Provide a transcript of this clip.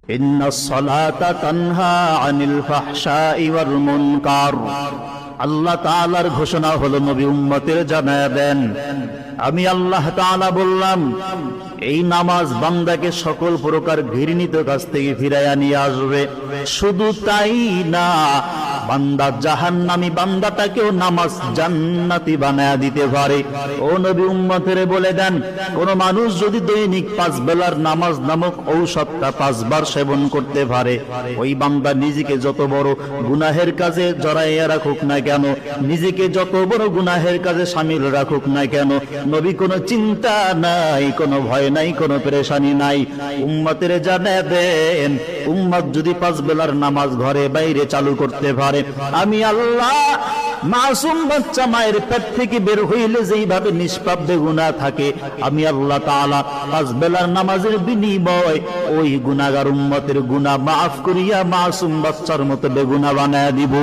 ইন্নাস সালাতা তানহা আনিল ফাহশাই ওয়াল মুনকার। আল্লাহ তাআলার ঘোষণা হলো, নবী উম্মতের জানায়া দেন, আমি আল্লাহ তাআলা বললাম, এই নামাজ বান্দাকে সকল প্রকার ঘৃণিত কাজ থেকে ফিরাইয়া নিয়ে আসবে। শুধু তাই না, বান্দা জাহান্নামী বান্দাটাকেও নামাজ জান্নাতি বানায়া দিতে পারে। ও নবী উম্মতের বলে দেন, কোন মানুষ যদি দৈনিক 5 বেলার নামাজ নামক ঔষধটা 5 বার সেবন করতে পারে, ওই বান্দা নিজেকে যত বড় গুনাহের কাজে জড়াইয়া রাখুক না কেন, নিজেকে যত বড় গুনাহের কাজে শামিল রাখুক না কেন, নবী কোনো চিন্তা নাই, কোনো ভয় নাই, কোনো পেরেশানি নাই। উম্মতের জানায়া দেন, উম্মত যদি 5 বেলার নামাজ ঘরে বাইরে চালু করতে পারে, আমি আল্লাহ মাসুম বাচ্চা মায়ের পেট থেকে বের হইলে যেইভাবে নিষ্পাপ বেগুনাহ থাকে, আমি আল্লাহ তাআলা 5 বেলার নামাজের বিনিময় ওই গুনাহগার উম্মতের গুনাহ মাফ করিয়া মাসুম বাচ্চার মতো বেগুনাহ বানায়া দিব।